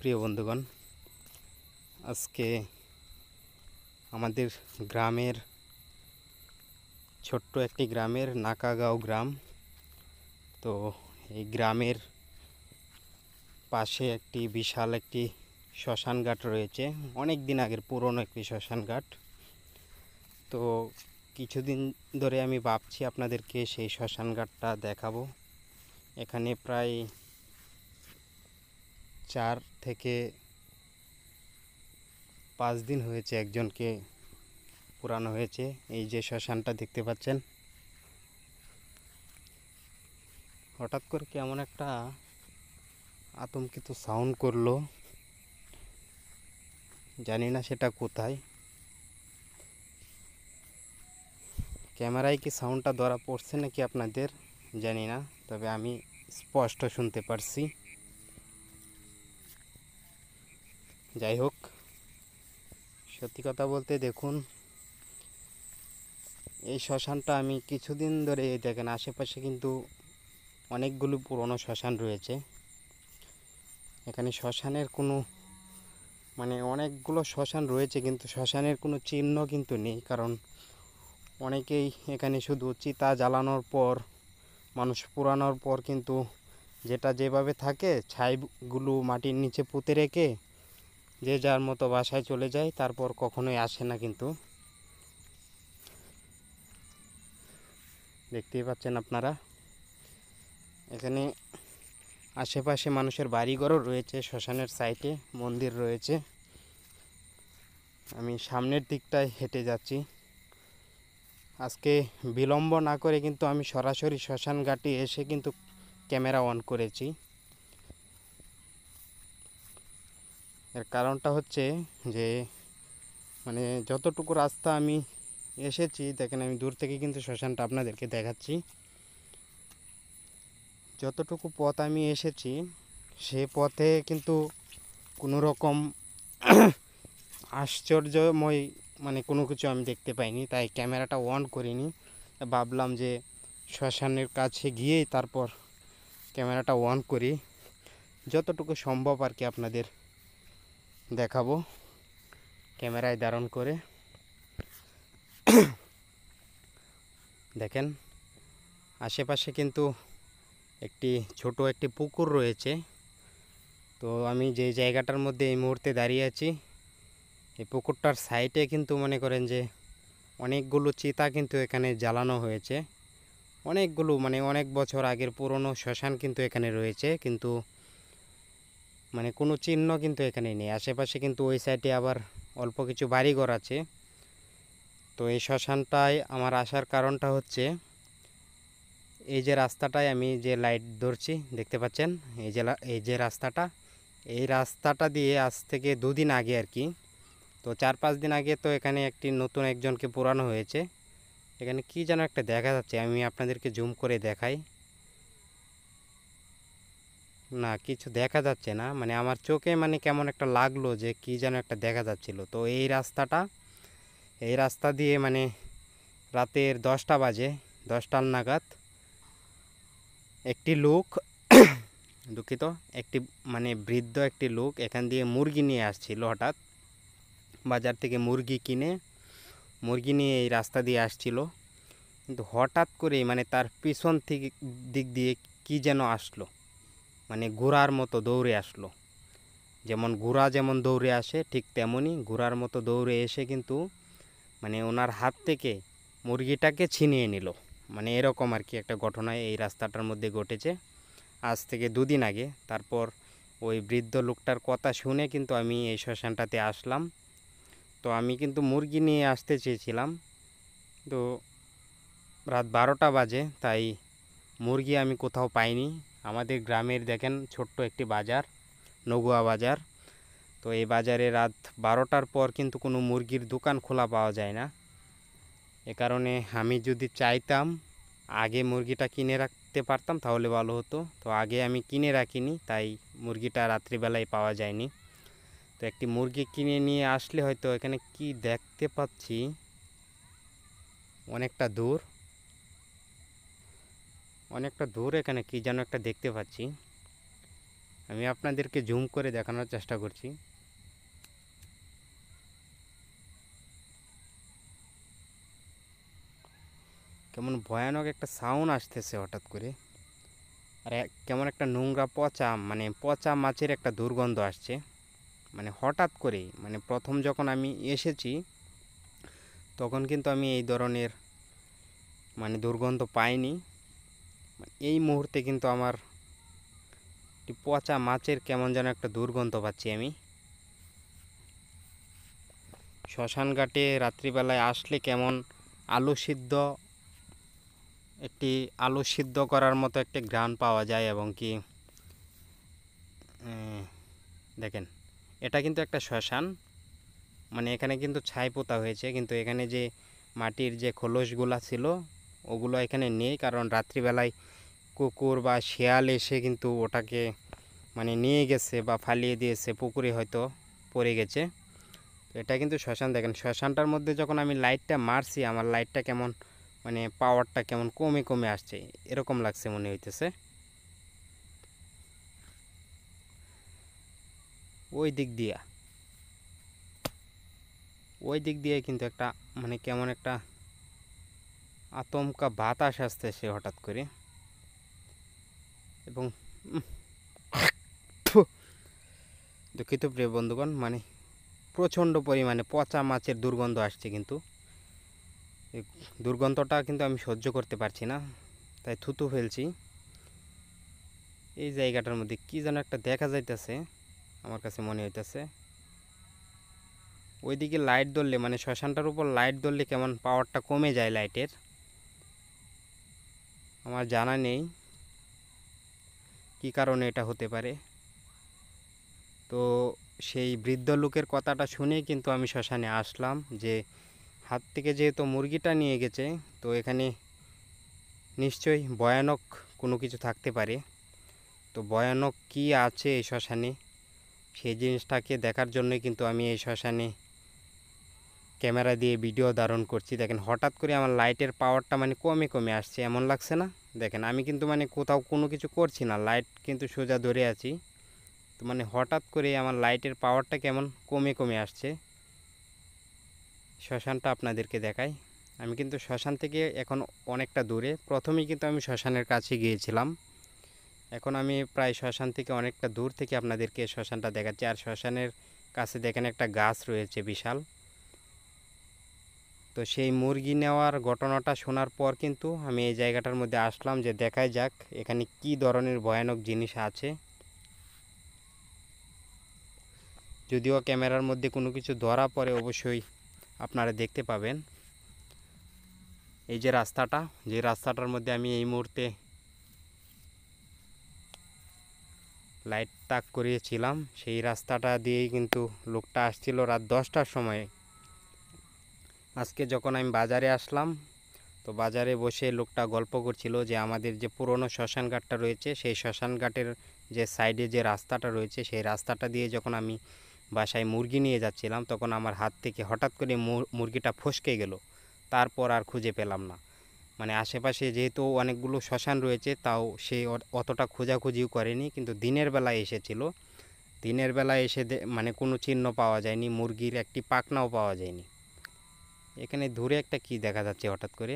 প্রিয় বন্ধুগণ, আজকে আমাদের গ্রামের ছোট্ট একটি গ্রামের নাকাগাঁও গ্রাম। তো এই গ্রামের পাশে একটি বিশাল একটি শ্মশান ঘাট রয়েছে, অনেক দিন আগের পুরনো একটি শ্মশান ঘাট। তো কিছুদিন ধরে আমি ভাবছি আপনাদেরকে সেই শ্মশান ঘাটটা দেখাবো। এখানে প্রায় 4 থেকে 5 দিন হয়েছে একজনকে পুরানো হয়েছে। এই যে শ্মশানটা দেখতে পাচ্ছেন, হঠাৎ করে কেমন একটা আতঙ্কিত সাউন্ড করলো, জানি না সেটা কোথায়। ক্যামেরায় কি সাউন্ডটা ধরা পড়ছে নাকি আপনাদের জানি না, তবে আমি স্পষ্ট শুনতে পারছি। যাই হোক, সত্যি কথা বলতে দেখুন, এই শ্মশানটা আমি কিছুদিন ধরে দেখেন আশেপাশে কিন্তু অনেকগুলো পুরনো শ্মশান রয়েছে। এখানে শ্মশানের কোনো অনেকগুলো শ্মশান রয়েছে, কিন্তু শ্মশানের কোনো চিহ্ন কিন্তু নেই। কারণ অনেকেই এখানে শুধু চিতা জ্বালানোর পর, মানুষ পুরানোর পর কিন্তু যেটা যেভাবে থাকে ছাইগুলো মাটির নিচে পুঁতে রেখে যে যার মতো বাসায় চলে যায়, তারপর কখনোই আসে না। কিন্তু দেখতেই পাচ্ছেন আপনারা, এখানে আশেপাশে মানুষের বাড়িঘরও রয়েছে, শ্মশানের সাইডে মন্দির রয়েছে। আমি সামনের দিকটায় হেঁটে যাচ্ছি। আজকে বিলম্ব না করে কিন্তু আমি সরাসরি শ্মশান ঘাটে এসে কিন্তু ক্যামেরা অন করেছি। এর কারণটা হচ্ছে যে যতটুকু রাস্তা আমি এসেছি, দেখেন আমি দূর থেকে কিন্তু শ্মশানটা আপনাদেরকে দেখাচ্ছি। যতটুকু পথ আমি এসেছি সে পথে কিন্তু কোনো রকম আশ্চর্যময় কোনো কিছু আমি দেখতে পাইনি, তাই ক্যামেরাটা অন করিনি। ভাবলাম যে শ্মশানের কাছে গিয়েই তারপর ক্যামেরাটা অন করি, যতটুকু সম্ভব আর কি আপনাদের দেখাবো ক্যামেরায় ধারণ করে। দেখেন আশেপাশে কিন্তু ছোট একটি পুকুর রয়েছে। তো আমি যে জায়গাটার মধ্যে এই মুহূর্তে দাঁড়িয়ে আছি, এই পুকুরটার সাইডে কিন্তু মনে করেন যে অনেকগুলো চিতা কিন্তু এখানে জ্বালানো হয়েছে। অনেকগুলো অনেক বছর আগের পুরনো শ্মশান কিন্তু এখানে রয়েছে, কিন্তু কোনো চিহ্ন কিন্তু এখানে নেই। আশেপাশে কিন্তু ওই সাইডে আবার অল্প কিছু বাড়িঘর আছে। তো এই শ্মশানটায় আমার আসার কারণটা হচ্ছে, এই যে রাস্তাটায় আমি যে লাইট ধরছি দেখতে পাচ্ছেন, এই যে রাস্তাটা, এই রাস্তাটা দিয়ে আজ থেকে 2 দিন আগে আর কি, তো 4-5 দিন আগে তো এখানে নতুন একজনকে পোড়ানো হয়েছে। এখানে কি যেন একটা দেখা যাচ্ছে, আমি আপনাদেরকে জুম করে দেখাই। না, কিছু দেখা যাচ্ছে না, আমার চোখে কেমন একটা লাগলো যে কি যেন একটা দেখা যাচ্ছিল। তো এই রাস্তা দিয়ে রাতের 10টা বাজে, 10টার নাগাদ একটি লোক দুঃখিত, একটি বৃদ্ধ একটি লোক এখান দিয়ে মুরগি নিয়ে আসছিল। হঠাৎ বাজার থেকে মুরগি নিয়ে এই রাস্তা দিয়ে আসছিল, কিন্তু হঠাৎ করে তার পিছন থেকে দিক দিয়ে কি যেন আসলো, ঘোড়ার মতো দৌড়ে আসলো। যেমন ঘোড়া যেমন দৌড়ে আসে, ঠিক তেমনই ঘোড়ার মতো দৌড়ে এসে কিন্তু ওনার হাত থেকে মুরগিটাকে ছিনিয়ে নিল। এরকম আর কি একটা ঘটনা এই রাস্তাটার মধ্যে ঘটেছে আজ থেকে 2 দিন আগে। তারপর ওই বৃদ্ধ লোকটার কথা শুনে কিন্তু আমি এই শ্মশানটাতে আসলাম। তো আমি কিন্তু মুরগি নিয়ে আসতে চেয়েছিলাম, তো রাত 12টা বাজে, তাই মুরগি আমি কোথাও পাইনি। আমাদের গ্রামের দেখেন ছোট্ট একটি বাজার, নগুয়া বাজার। তো এই বাজারে রাত 12টার পর কিন্তু কোনো মুরগির দোকান খোলা পাওয়া যায় না। এ কারণে আমি যদি চাইতাম আগে মুরগিটা কিনে রাখতে পারতাম তাহলে ভালো হতো। তো আগে আমি কিনে রাখিনি, তাই মুরগিটা রাত্রিবেলায় পাওয়া যায়নি। তো একটি মুরগি কিনে নিয়ে আসলে হয়তো, এখানে কি দেখতে পাচ্ছি অনেকটা দূর এখানে কি যেন একটা দেখতে পাচ্ছি। আমি আপনাদেরকে জুম করে দেখানোর চেষ্টা করছি। কেমন ভয়ানক একটা সাউন্ড আসতেছে হঠাৎ করে, আর কেমন একটা নোংরা পচা, মানে পচা মাছের একটা দুর্গন্ধ আসছে। মানে হঠাৎ করেই, মানে প্রথম যখন আমি এসেছি তখন কিন্তু আমি এই ধরনের মানে দুর্গন্ধ পাইনি। এই মুহূর্তে কিন্তু আমার পচা মাছের কেমন যেন একটা দুর্গন্ধ পাচ্ছি আমি। শ্মশান ঘাটে রাত্রিবেলায় আসলে কেমন আলু সিদ্ধ, একটি আলু সিদ্ধ করার মতো একটা ঘ্রাণ পাওয়া যায়। এবং কি দেখেন, এটা কিন্তু একটা শ্মশান, মানে এখানে কিন্তু ছাই পোতা হয়েছে, কিন্তু এখানে যে মাটির যে খোলসগুলা ছিল ওগুলো এখানে নেই, কারণ রাত্রিবেলায় কুকুর বা শেয়াল এসে কিন্তু ওটাকে মানে নিয়ে গেছে বা ফালিয়ে দিয়েছে, পুকুরে হয়তো পড়ে গেছে। এটা কিন্তু শ্মশান। দেখেন শ্মশানটার মধ্যে যখন আমি লাইটটা মারছি, আমার লাইটটা কেমন মানে পাওয়ারটা কেমন কমে কমে আসছে এরকম লাগছে মনে হইতেছে। ওই দিক দিয়া কিন্তু একটা মানে কেমন একটা আতঙ্কা বাতাস আসতেছে হঠাৎ করে। এবং দুঃখিত প্রিয় বন্ধুগণ, মানে প্রচণ্ড পরিমাণে পচা মাছের দুর্গন্ধ আসছে, কিন্তু এই দুর্গন্ধটা কিন্তু আমি সহ্য করতে পারছি না, তাই থুতু ফেলছি। এই জায়গাটার মধ্যে কি যেন একটা দেখা যাইতেছে, আমার কাছে মনে হইতেছে। ওইদিকে লাইট ধরলে, মানে শ্মশানটার উপর লাইট ধরলে কেমন পাওয়ারটা কমে যায় লাইটের, আমার জানা নেই কি কারণে এটা হতে পারে। তো সেই বৃদ্ধ লোকের কথাটা শুনেই কিন্তু আমি শ্মশানে আসলাম, যে হাত থেকে যেহেতু মুরগিটা নিয়ে গেছে, তো এখানে নিশ্চয়ই ভয়ানক কোনো কিছু থাকতে পারে। তো ভয়ানক কি আছে এই শ্মশানে, সেই জিনিসটাকে দেখার জন্যই কিন্তু আমি এই শ্মশানে ক্যামেরা দিয়ে ভিডিও ধারণ করছি। দেখেন হঠাৎ করে আমার লাইটের পাওয়ারটা মানে কমে কমে আসছে, এমন লাগছে না? দেখেন আমি কিন্তু মানে কোথাও কোনো কিছু করছি না, লাইট কিন্তু সোজা ধরে আছি, তো মানে হঠাৎ করে আমার লাইটের পাওয়ারটা কেমন কমে কমে আসছে। শ্মশানটা আপনাদেরকে দেখাই। আমি কিন্তু শ্মশান থেকে এখন অনেকটা দূরে, প্রথমেই কিন্তু আমি শ্মশানের কাছে গিয়েছিলাম, এখন আমি প্রায় শ্মশান থেকে অনেকটা দূর থেকে আপনাদেরকে শ্মশানটা দেখাচ্ছি। আর শ্মশানের কাছে দেখেন একটা গাছ রয়েছে বিশাল। তো সেই মুরগি নেওয়ার ঘটনাটা শোনার পর কিন্তু আমি এই জায়গাটার মধ্যে আসলাম, যে দেখাই যাক এখানে কি ধরনের ভয়ানক জিনিস আছে। যদিও ক্যামেরার মধ্যে কোনো কিছু ধরা পড়ে অবশ্যই আপনারা দেখতে পাবেন। এই যে রাস্তাটা, যে রাস্তাটার মধ্যে আমি এই মুহূর্তে লাইট তাক করিয়েছিলাম, সেই রাস্তাটা দিয়েই কিন্তু লোকটা আসছিল রাত 10টার সময়। আজকে যখন আমি বাজারে আসলাম, তো বাজারে বসে লোকটা গল্প করছিল যে আমাদের যে পুরনো শ্মশান ঘাটটা রয়েছে, সেই শ্মশান ঘাটের যে সাইডে যে রাস্তাটা রয়েছে, সেই রাস্তাটা দিয়ে যখন আমি বাসায় মুরগি নিয়ে যাচ্ছিলাম, তখন আমার হাত থেকে হঠাৎ করে মুরগিটা ফসকে গেল। তারপর আর খুঁজে পেলাম না। মানে আশেপাশে যেহেতু অনেকগুলো শ্মশান রয়েছে, তাও সে অতটা খোঁজাখুঁজিও করেনি, কিন্তু দিনের বেলায় এসেছিল। দিনের বেলায় এসে মানে কোনো চিহ্ন পাওয়া যায়নি, মুরগির একটি পাখনাও পাওয়া যায়নি। এখানে দূরে একটা কি দেখা যাচ্ছে হঠাৎ করে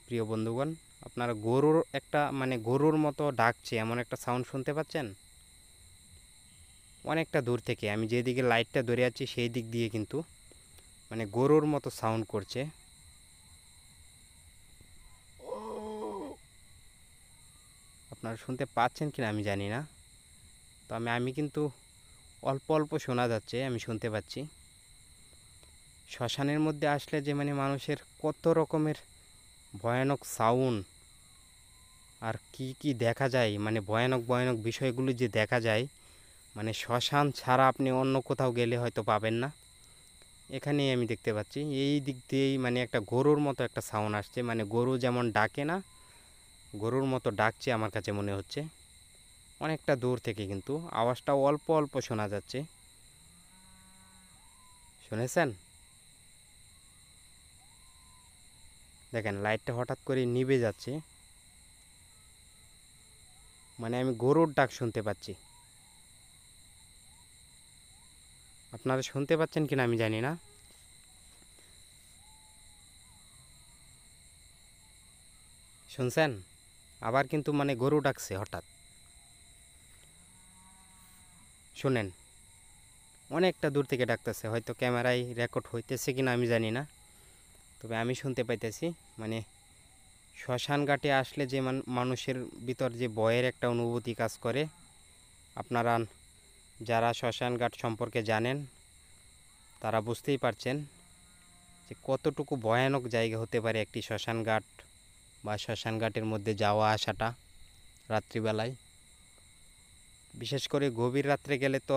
প্রিয় বন্ধুগণ, আপনারা গরুর একটা মানে গরুর মতো ডাকছে এমন একটা সাউন্ড শুনতে পাচ্ছেন অনেকটা দূর থেকে। আমি যেদিকে লাইটটা ধরে আছি সেই দিক দিয়ে কিন্তু মানে গরুর মতো সাউন্ড করছে। আপনারা শুনতে পাচ্ছেন কিনা আমি জানি না, তো আমি কিন্তু অল্প অল্প শোনা যাচ্ছে, আমি শুনতে পাচ্ছি। শ্মশানের মধ্যে আসলে যে মানে মানুষের কত রকমের ভয়ানক সাউন্ড আর কি কি দেখা যায়, মানে ভয়ানক ভয়ানক বিষয়গুলো যে দেখা যায়, মানে শ্মশান ছাড়া আপনি অন্য কোথাও গেলে হয়তো পাবেন না। এখানেই আমি দেখতে পাচ্ছি, এই দিক দিয়েই মানে একটা গরুর মতো একটা সাউন্ড আসছে, মানে গরু যেমন ডাকে না, গরুর মতো ডাকছে আমার কাছে মনে হচ্ছে। অনেকটা দূর থেকে কিন্তু আওয়াজটা অল্প অল্প শোনা যাচ্ছে। শুনেছেন? দেখেন লাইটটা হঠাৎ করে নিভে যাচ্ছে। মানে আমি গরুর ডাক শুনতে পাচ্ছি। আপনারা শুনতে পাচ্ছেন কিনা আমি জানি না। শুনছেন? আবার কিন্তু মানে গরু ডাকছে হঠাৎ। শুনেন, অনেকটা দূর থেকে ডাকতেছে, হয়তো ক্যামেরায় রেকর্ড হইতেছে কিনা আমি জানি না, তবে আমি শুনতে পাইতেছি। মানে শ্মশান ঘাটে আসলে যে মানুষের ভিতর যে ভয়ের একটা অনুভূতি কাজ করে, আপনারা যারা শ্মশান ঘাট সম্পর্কে জানেন তারা বুঝতেই পারছেন যে কতটুকু ভয়ানক জায়গা হতে পারে একটি শ্মশান ঘাট বা শ্মশান ঘাটের মধ্যে যাওয়া আসাটা রাত্রিবেলায়। বিশেষ করে গভীর রাত্রে গেলে তো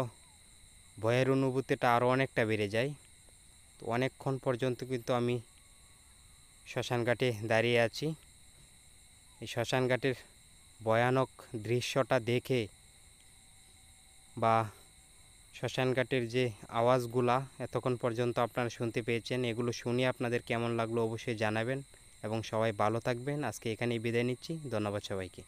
ভয়ের অনুভূতিটা আরও অনেকটা বেড়ে যায়। তো অনেকক্ষণ পর্যন্ত কিন্তু আমি শ্মশান ঘাটে দাঁড়িয়ে আছি। এই শ্মশান ঘাটের ভয়ানক দৃশ্যটা দেখে বা শ্মশান ঘাটের যে আওয়াজগুলা এতক্ষণ পর্যন্ত আপনারা শুনতে পেয়েছেন, এগুলো শুনে আপনাদের কেমন লাগলো অবশ্যই জানাবেন এবং সবাই ভালো থাকবেন। আজকে এখানেই বিদায় নিচ্ছি। ধন্যবাদ সবাইকে।